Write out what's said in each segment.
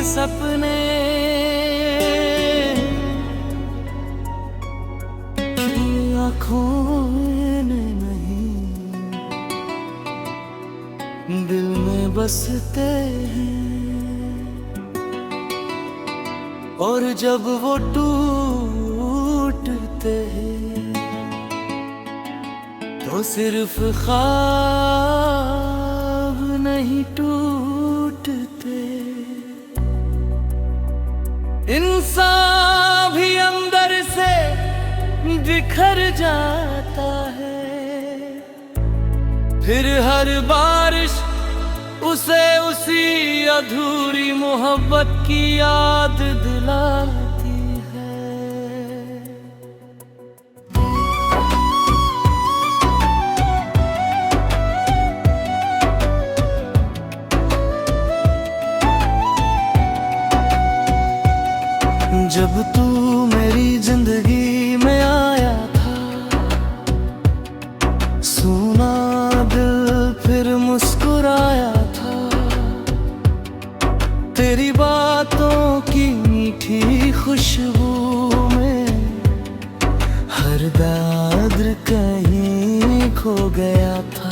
सपने आँखों में नहीं दिल में बसते हैं, और जब वो टूटते हैं तो सिर्फ ख्वाब नहीं टूटते। इंसान भी अंदर से बिखर जाता है, फिर हर बारिश उसे उसी अधूरी मोहब्बत की याद दिलाती है। जब तू मेरी जिंदगी में आया था, सुना दिल फिर मुस्कुराया था। तेरी बातों की मीठी खुशबू में हर दर्द कहीं खो गया था।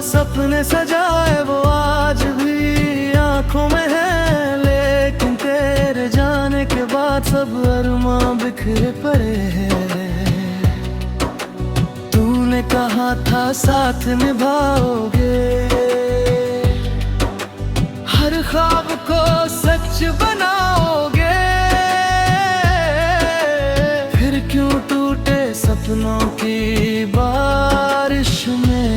सपने सजाए वो आज भी आंखों में है, लेकिन तेरे जाने के बाद सब अरमां बिखरे पड़े हैं। तूने कहा था साथ निभाओगे, हर ख्वाब को सच बनाओगे। फिर क्यों टूटे सपनों की बारिश में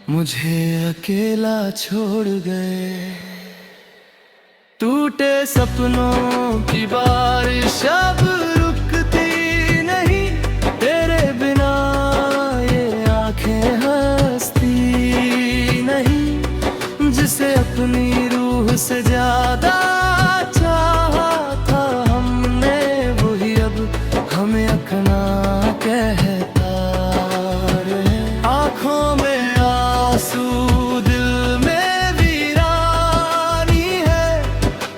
मुझे अकेला छोड़ गए। टूटे सपनों की बारिश अब रुकती नहीं, तेरे बिना ये आंखें हंसती नहीं। जिसे अपनी रूह से ज्यादा चाहा था हमने, वही अब हमें अपना कहता रहे। आँखों में आंसू, दिल में वीरानी है,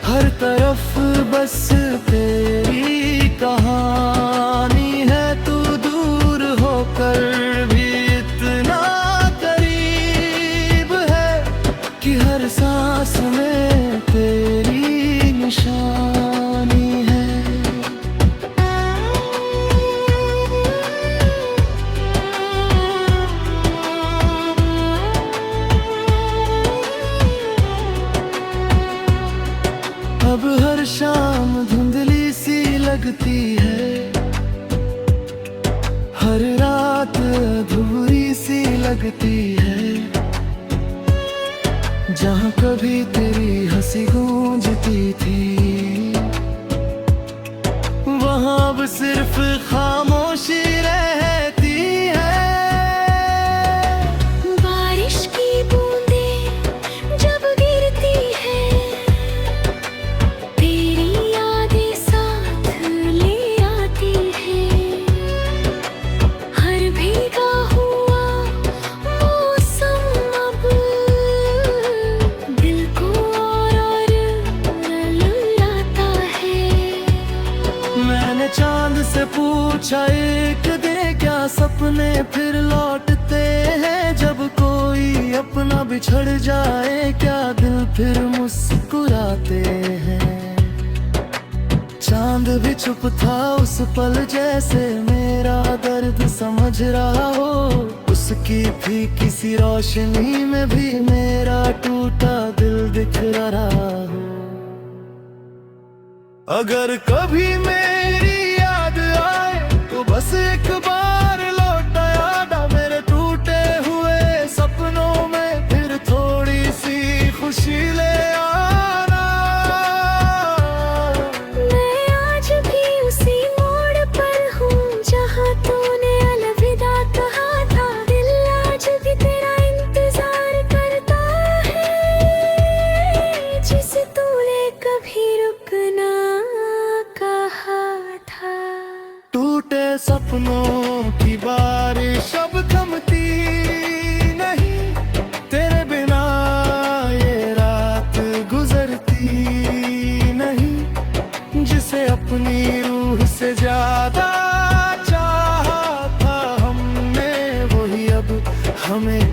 हर तरफ बस तेरी कहानी है। तू दूर होकर भी इतना करीब है कि हर सांस में तेरी निशानी है। अब हर शाम धुंधली सी लगती है, हर रात अधूरी सी लगती है। जहाँ कभी तेरी हंसी गूंजती थी, वहाँ अब सिर्फ खामोशी रहती है। चांद से पूछा एक दे, क्या सपने फिर लौटते हैं? जब कोई अपना बिछड़ जाए, क्या दिल फिर मुस्कुराते हैं? चांद भी चुप था उस पल, जैसे मेरा दर्द समझ रहा हो। उसकी भी किसी रोशनी में भी मेरा टूटा दिल दिख रहा हो। अगर कभी मेरी याद आए तो बस एक बार लौट आना मेरे टूटे हुए सपनों में, फिर थोड़ी सी खुशी ले आना। मैं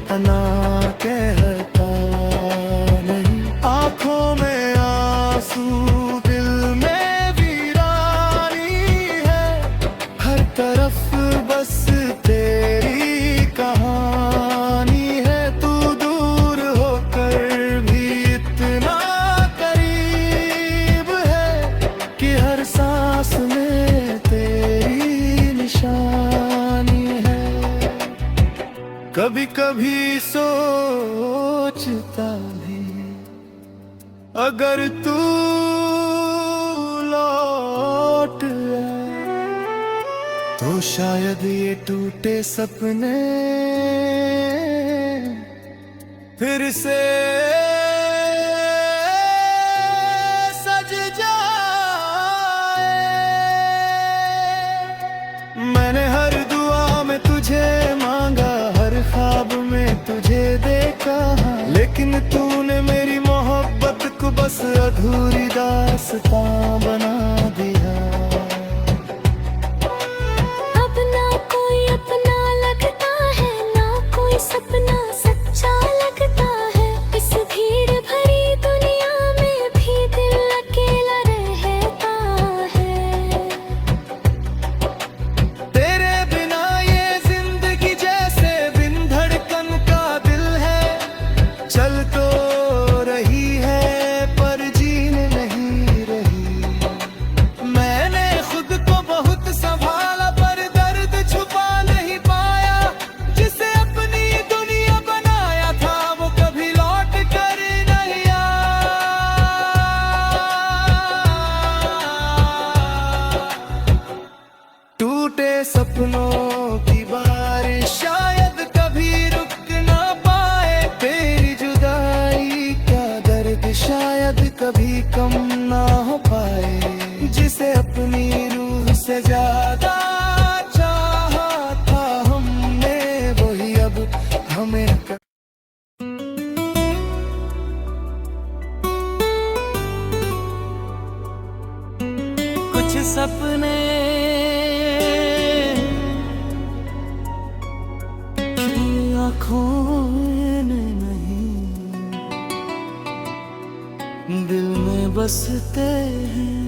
इतना कहता नहीं। आंखों में आंसू, दिल में वीरानी है, हर तरफ बस तेरी कहानी है। तू दूर होकर भी इतना करीब है कि हर सांस में तेरी निशानी है। कभी कभी सोचता भी, अगर तू लौट आए तो शायद ये टूटे सपने फिर से सज जाए। मैंने हर दुआ में तुझे मांगा, हर ख्वाब में तुझे देखा, लेकिन तूने मेरी मोहब्बत को बस अधूरी दास्तां बना दिया। अब ना कोई अपना लगता है, ना कोई सपना सच्चा लगता है। इस भीड़ भरी दुनिया में भी दिल अकेला रहता है। तेरे बिना ये जिंदगी जैसे बिन धड़कन का दिल है, चल तो रही है पर जीने नहीं रही। मैंने खुद को बहुत संभाला पर दर्द छुपा नहीं पाया। जिसे अपनी दुनिया बनाया था वो कभी लौट कर नहीं आया। टूटे सपनों की बारिश शायद कभी रुक ना पाए। तेरी जुदाई का दर्द शायद कभी कम ना हो पाए। जिसे अपनी रूह से ज्यादा चाहा था हमने, वही अब हमें कुछ सपने आँखों ने नहीं, दिल में बसते हैं।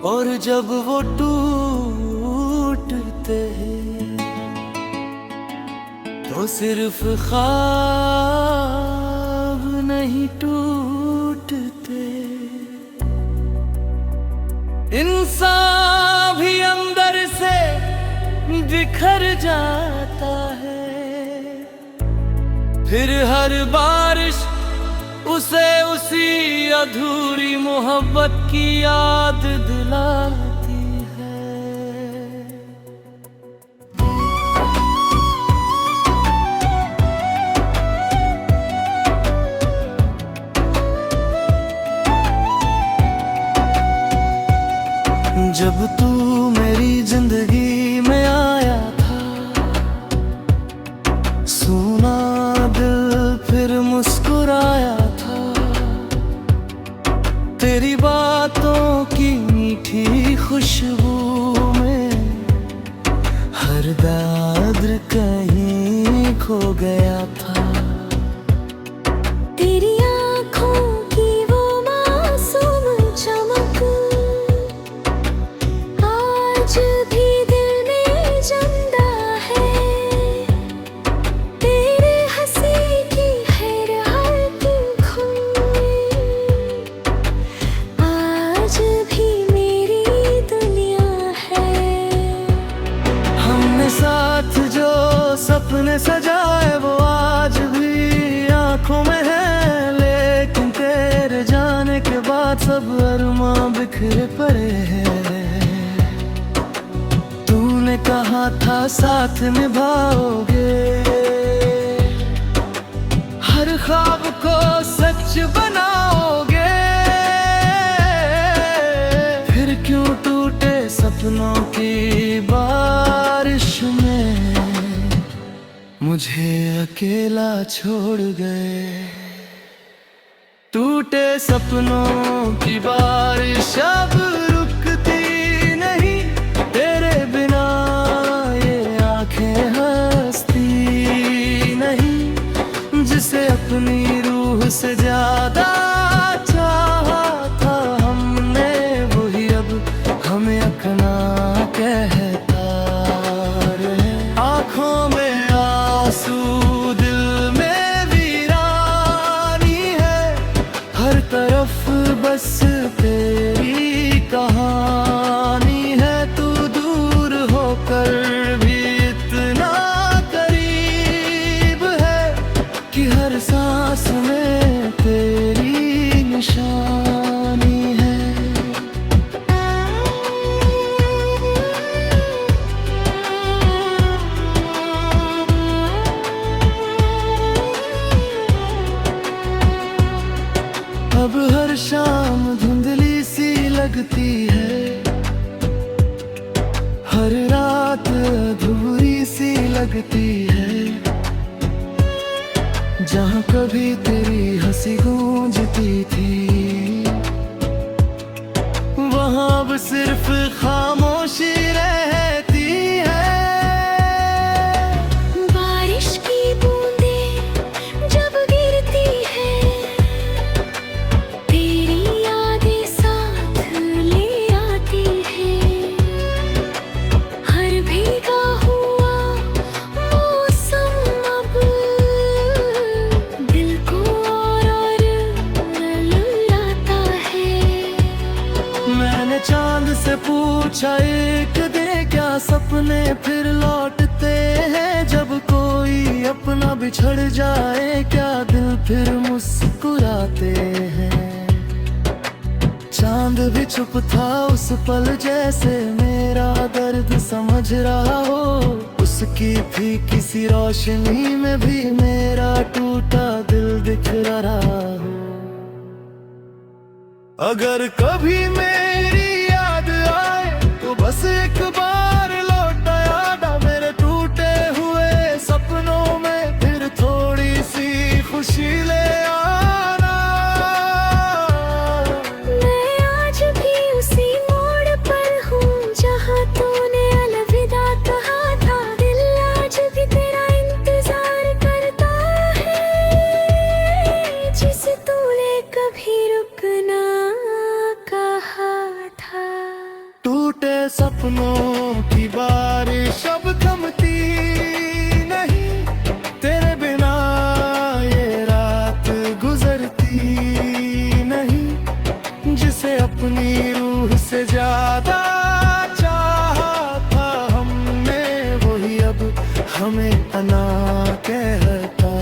और जब वो टूटते हैं तो सिर्फ ख्वाब नहीं टूटते, इंसान भी अंदर से बिखर जाता है। फिर हर बारिश उसे उसी अधूरी मोहब्बत की याद दिलाती है। जब तू मेरी जिंदगी में आया था, सुना दिल फिर मुस्कुराया था। तेरी बातों की मीठी खुशबू में हर दर्द कहीं खो गया था। तेरी आँखों की वो मासूम चमक आज भी दिल में जिंदा है। तेरे हंसी की हर आंखों में आज भी मेरी दुनिया है। हमने साथ जो सपने सजाए वो आज भी आंखों में है, लेकिन तेरे जाने के बाद सब अरमां बिखरे पड़े हैं। तूने कहा था साथ निभाओगे, हर ख्वाब को सच बनाओगे। फिर क्यों टूटे सपनों की बारिश में मुझे अकेला छोड़ गए। टूटे सपनों की बारिश अब रुकती नहीं, तेरे बिना ये आंखें हर अपनी रूह से ज्यादा चाहा था हमने, वही अब हमें अपना कहता रहे। आँखों में आंसू, दिल में वीरानी है, हर तरफ बस तेरी कहानी है। तू दूर होकर भी इतना करीब है कि हर सांस में तेरी निशानी है। अब हर शाम धुंधली सी लगती है, हर रात अधूरी सी लगती है। जहाँ कभी तेरी हंसी गूंजती थी, वहाँ अब सिर्फ खामोशी रहती है। बारिश की बूंदें जब गिरती है, तेरी यादें साथ ले आती है। हर भीगा हुआ मौसम अब दिल को और रुलाता है। मैंने चांद से पूछा एक दे क्या सपने फिर लौटते हैं, जब कोई अपना बिछड़ जाए क्या दिल फिर मुस्कुराते हैं। चांद भी चुप था उस पल, जैसे मेरा दर्द समझ रहा हो। उसकी फीकी सी रोशनी में भी मेरा टूटा दिल दिख रहा हो। अगर कभी मेरी याद आए तो बस एक बार लौट आना मेरे टूटे हुए सपनों में, फिर थोड़ी सी खुशी ले आना। मैं आज भी उसी मोड़ पर हूँ जहाँ तूने अलविदा कहा था। दिल आज भी तेरा इंतजार करता है, जिसे तूने कभी रुकना कहा था। टूटे सपनों की बारिश अब थमती नहीं, तेरे बिना ये रात गुजरती नहीं। जिसे अपनी रूह से ज्यादा चाहा था हमने, वही अब हमें अना कहता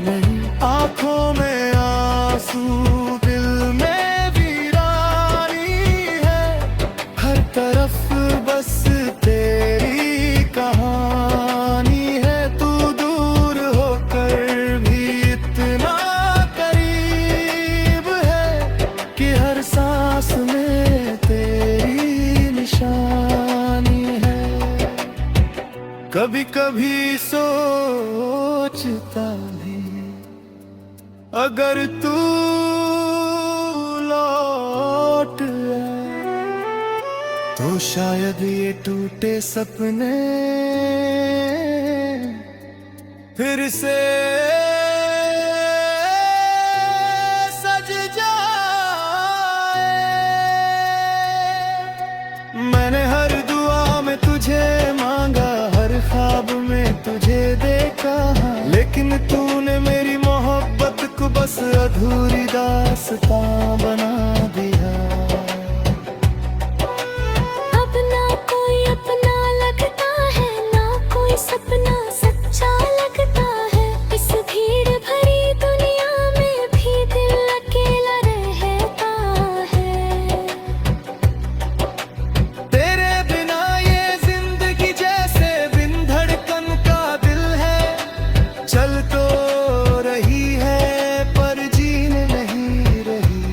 नहीं। आँखों में आंसू, दिल में वीरानी है, हर तरफ बस तेरी कहानी है। तू दूर होकर भी इतना करीब है कि हर सांस में तेरी निशानी है। कभी कभी सोचता भी अगर तू लौट आए तो शायद ये टूटे सपने फिर से सज जाए। मैंने हर दुआ में तुझे मांगा, हर ख्वाब में तुझे देखा, लेकिन तूने मेरी मोहब्बत को बस अधूरी दास्तां बना दिया। अब ना कोई अपना लगता है, ना कोई सपना सच्चा लगता है। इस भीड़ भरी दुनिया में भी दिल अकेला रहता है। तेरे बिना ये जिंदगी जैसे बिन धड़कन का दिल है, चल तो रही है पर जीने नहीं रही।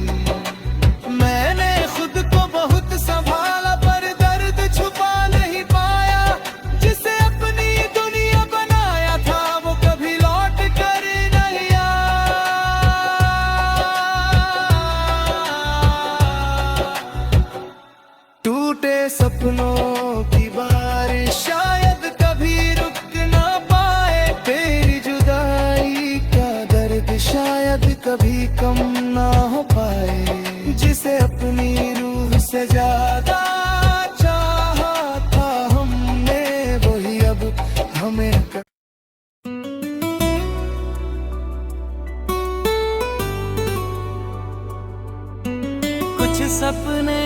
सपने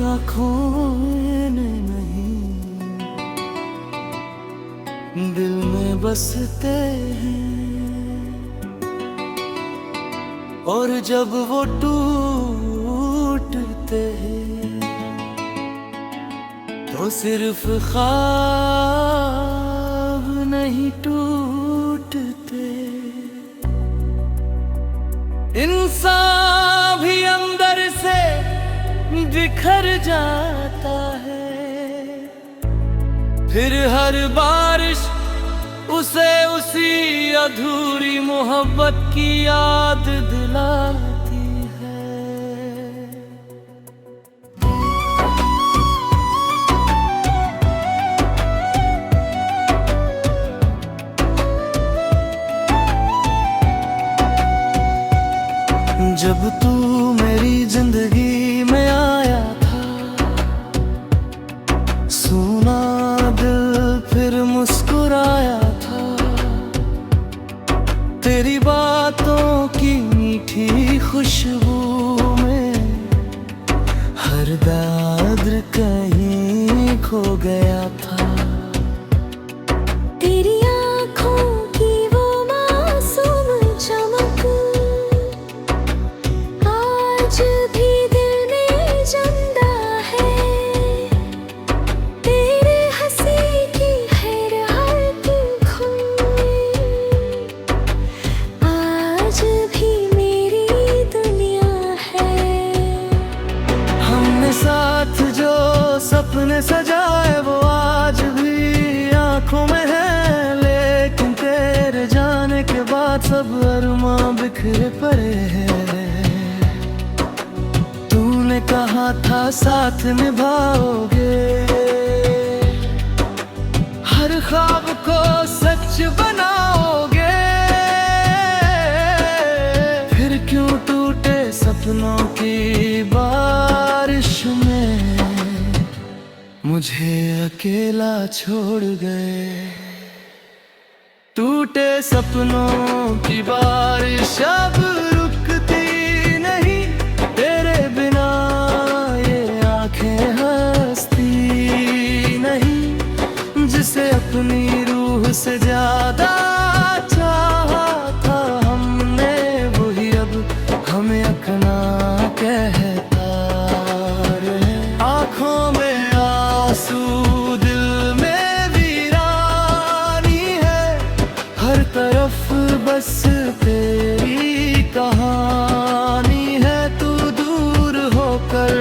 आँखों में नहीं दिल में बसते हैं, और जब वो टूटते हैं तो सिर्फ ख्वाब नहीं टूटते, इंसान भी अंदर से बिखर जाता है। फिर हर बारिश उसे उसी अधूरी मोहब्बत की याद दिलाती है। जब तू मेरी जिंदगी में आया था, सुना दिल फिर मुस्कुराया था, तेरी बातों की मीठी खुशबू में हर दर्द कहीं खो गया था। तेरी आँखों की वो मासूम चमक आज भी दिल में जिंदा है। तेरे हंसी की हर खुन आज भी मेरी दुनिया है। हमने साथ जो सपने सजाए वो आज भी आंखों में है, लेकिन तेरे जाने के बाद सब अरमां बिखरे पड़े हैं। तूने कहा था साथ निभाओगे, हर ख्वाब को सच बनाओगे, फिर क्यों टूटे सपनों की बारिश में मुझे अकेला छोड़ गए। टूटे सपनों की बारिश अब रुकती नहीं, तेरे बिना ये आंखें हंसती नहीं। जिसे अपनी रूह से ज्यादा चाहा था हमने, वही अब हमें अपना कहता रहे। आँखों में आंसू, दिल में वीरानी है, हर तरफ बस तेरी कहानी है। तू दूर होकर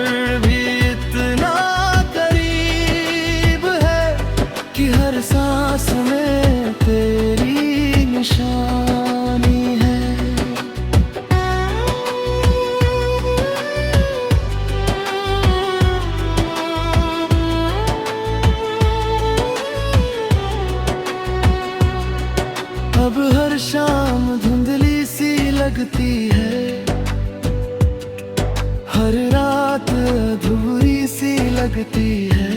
भी इतना करीब है कि हर सांस में तेरी निशानी है। अब हर शाम धुंधली सी लगती है, हर रात अधूरी सी लगती है।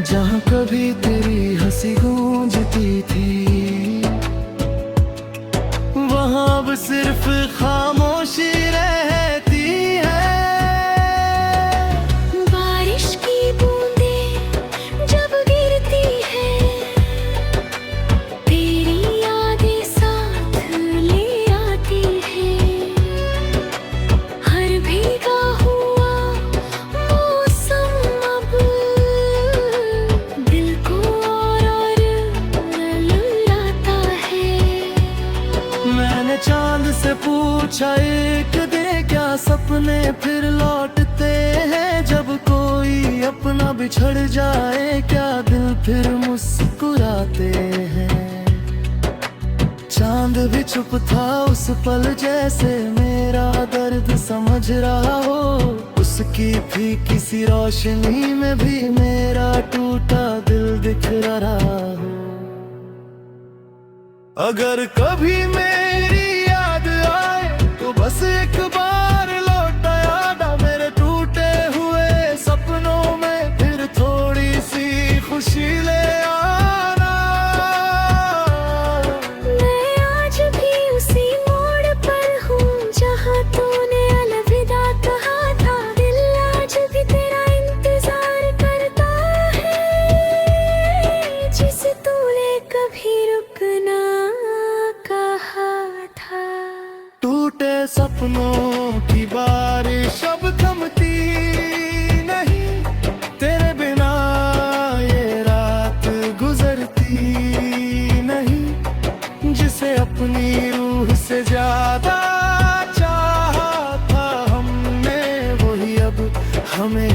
जहाँ कभी तेरी हंसी गूंजती थी, वहाँ अब सिर्फ खामोशी रहती है। बारिश की बूंदें जब गिरती है, तेरी यादें साथ ले आती है। हर भीगा हुआ मौसम अब दिल को और रुलाता है। मैंने चांद से पूछा एक दे क्या सपने फिर लौटते हैं, जब कोई अपना बिछड़ जाए क्या दिल फिर मुस्कुराते हैं। चांद भी चुप था उस पल जैसे मेरा दर्द समझ रहा हो, उसकी फीकी सी रोशनी में भी मेरा टूटा दिल दिख रहा हो। अगर कभी मेरी याद आए तो बस एक बार लौट आना मेरे टूटे हुए सपनों में, फिर थोड़ी सी खुशी ले आना। मैं आज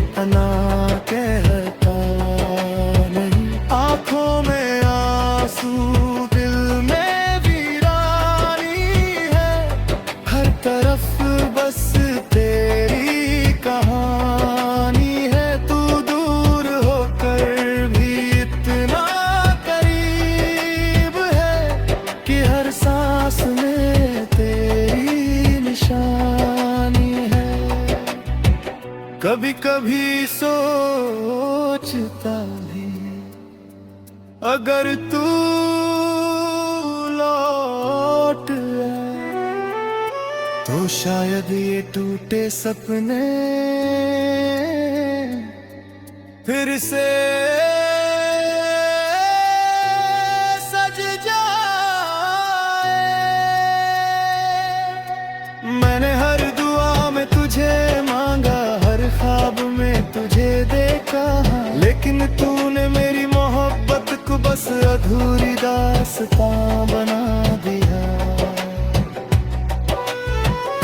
इतना कहता नहीं। आंखों में आंसू, दिल में वीरानी है, हर तरफ बस तेरी कहानी है। तू दूर होकर भी इतना करीब है कि हर सांस में तेरी निशानी है। कभी कभी सोचता भी, अगर तू लौट आए तो शायद ये टूटे सपने फिर से सज जाए। मैंने हर दुआ में तुझे मांगा, हर ख्वाब में तुझे देखा, लेकिन तूने मेरी मोहब्बत को बस अधूरी दास्तां बना दिया।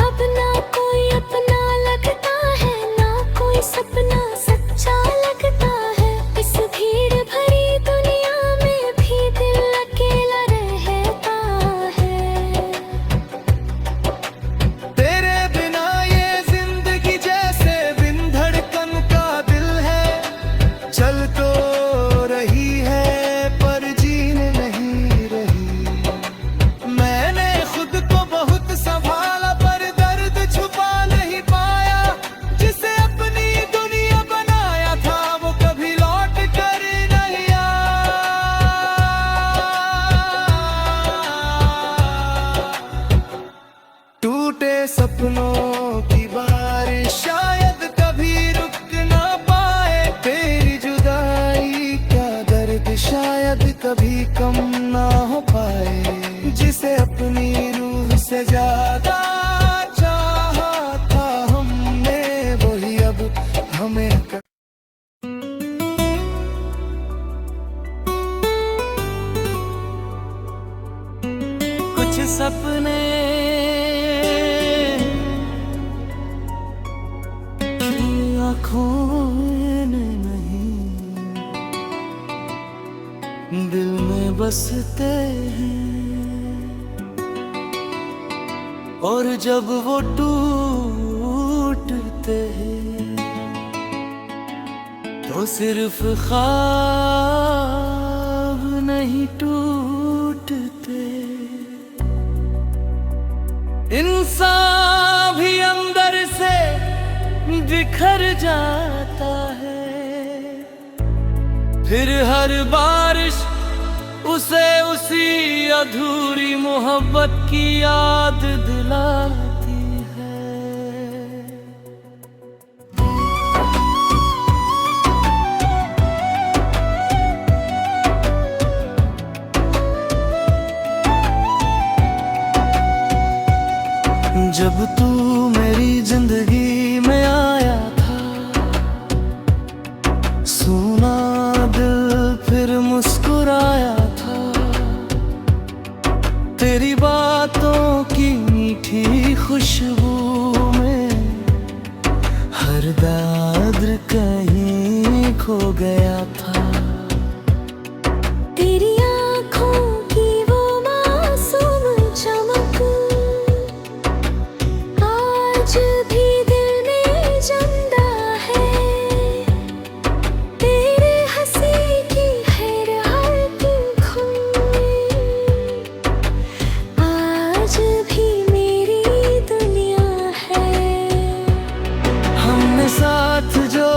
अब ना कोई अपना लगता है, ना कोई सपना सच्चा लगता है। इस भीड़ भरी दुनिया में भी दिल अकेला रहता है। तेरे बिना ये जिंदगी जैसे बिन धड़कन का दिल है, चल तो रही है पर जीने नहीं रही। मैंने खुद को बहुत संभाला पर दर्द छुपा नहीं पाया। जिसे अपनी दुनिया बनाया था वो कभी लौट कर नहीं आया। टूटे सपनों की बारिश शायद कभी रुक ना पाए। तेरी जुदाई का दर्द शायद कभी कम ना हो पाए। जिसे अपनी रूह से ज्यादा चाहा था हमने, वही अब हमें कुछ सपने आँखों ने नहीं, दिल में बसते हैं। और जब वो टूटते हैं तो सिर्फ ख्वाब नहीं टूटते, इंसान भी अंदर से बिखर जाता है। फिर हर बारिश उसे उसी अधूरी मोहब्बत की याद दिलाती है। जब तू मेरी जिंदगी में आया था, सुना दिल फिर मुस्कुराया था। तेरी बातों की मीठी खुशबू में हर दर्द कहीं खो गया था। तेरी आँखों की वो मासूम चमक आज भी दिल में जिंदा है। तेरे हंसी की हर धुन आज भी मेरी दुनिया है। हमने साथ जो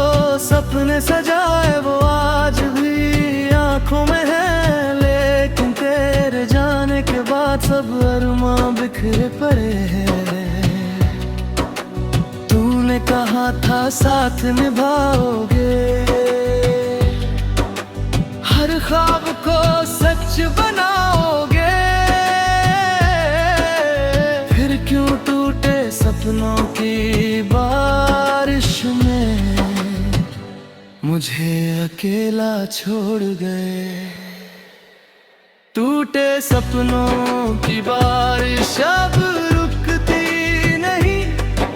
सपने सजाए वो आज भी आंखों में है, लेकिन तेरे जाने के बाद सब अरमां बिखरे पड़े हैं। तूने कहा था साथ निभाओगे, हर ख्वाब को सच बनाओगे। फिर क्यों टूटे सपनों की बारिश में मुझे अकेला छोड़ गए। टूटे सपनों की बारिश अब रुकती नहीं,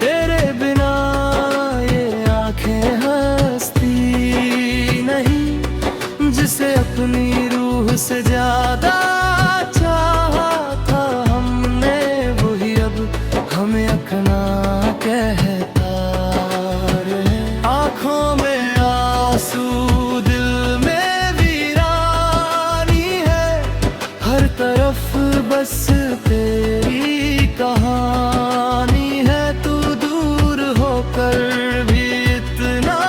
तेरे बिना ये आंखें हर अपनी रूह से ज्यादा चाहा था हमने, वही अब हमें अपना कहता रहे। आँखों में आंसू, दिल में वीरानी है, हर तरफ बस तेरी कहानी है। तू दूर होकर भी इतना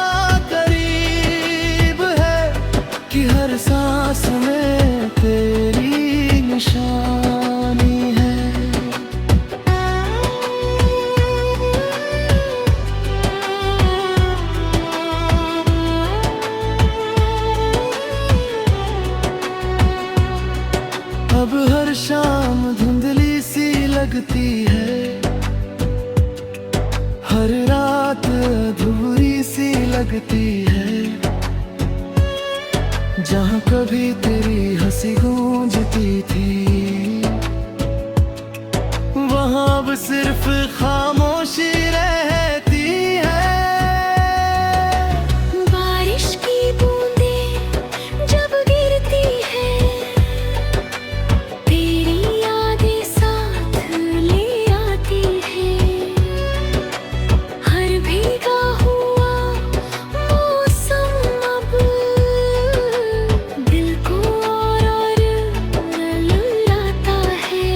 करीब है कि हर सांस में तेरी निशानी है। अब हर शाम धुंधली सी लगती है, हर रात अधूरी सी लगती है। जहाँ कभी तेरी हंसी गूंजती थी, वहाँ अब सिर्फ खामोशी रहती है। बारिश की बूंदें जब गिरती है, तेरी यादें साथ ले आती है। हर भीगा हुआ मौसम अब दिल को और रुलाता है।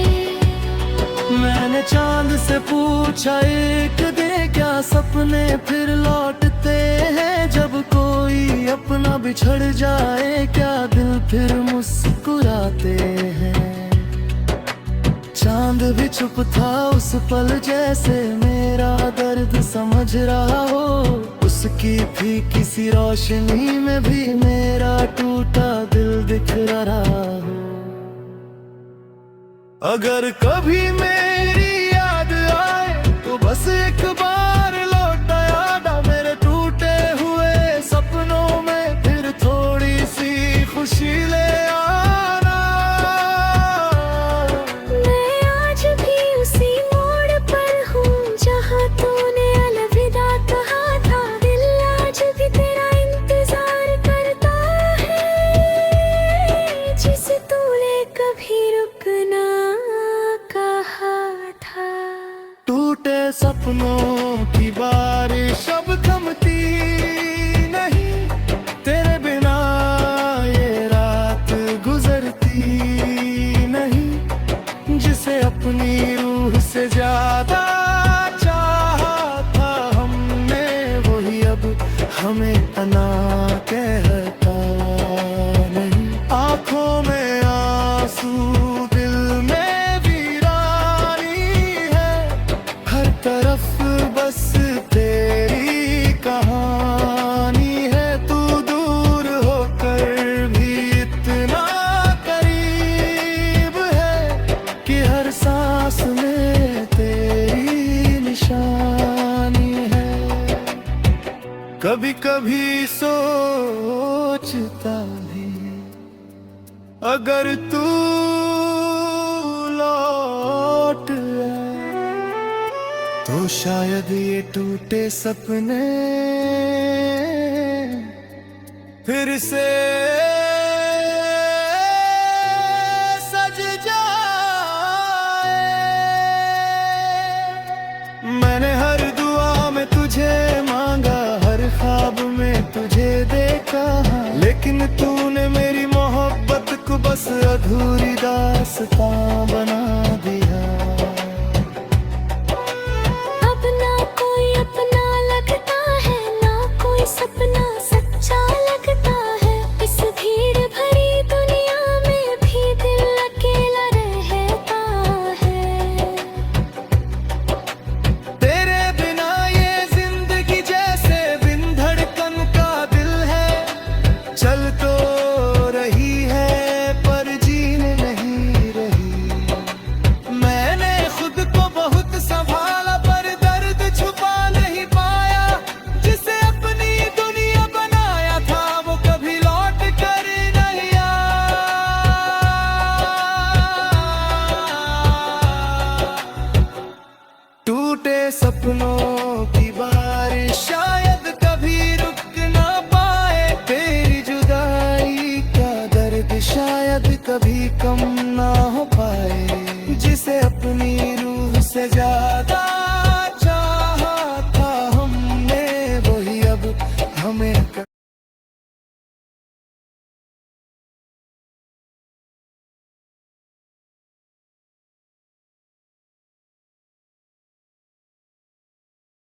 मैंने चांद से पूछा एक दे क्या, सपने फिर लौटते हैं जब कोई अपना बिछड़ जाए क्या, दिल फिर मुस्कुराते हैं। चांद भी चुप था उस पल, जैसे मेरा दर्द समझ रहा हो। उसकी फीकी सी रोशनी में भी मेरा टूटा दिल दिख रहा हो। अगर कभी मेरी याद आए तो बस एक बार लौट आना, मेरे टूटे हुए सपनों में फिर थोड़ी सी खुशी ले आना। मैं आज भी उसी मोड़ पर हूँ जहाँ तूने अलविदा कहा था। दिल आज भी तेरा इंतजार करता है, जिसे तूने कभी रुकना कहा था। टूटे सपनों की बारिश अब थमती नहीं, तेरे बिना ये रात गुजरती नहीं। जिसे अपनी रूह से ज्यादा चाहा था हमने, वही अब हमें अना कहता नहीं। आँखों में आंसू, दिल में वीरानी है, हर तरफ बस तेरी कहानी है। तू दूर होकर भी इतना करीब है कि हर सांस में तेरी निशानी है। कभी कभी सोचता भी, अगर तू लौट आए तो शायद ये टूटे सपने फिर से सज जाए। मैंने हर दुआ में तुझे मांगा, हर ख्वाब में तुझे देखा, लेकिन तूने मेरी मोहब्बत को बस अधूरी दास्तां बना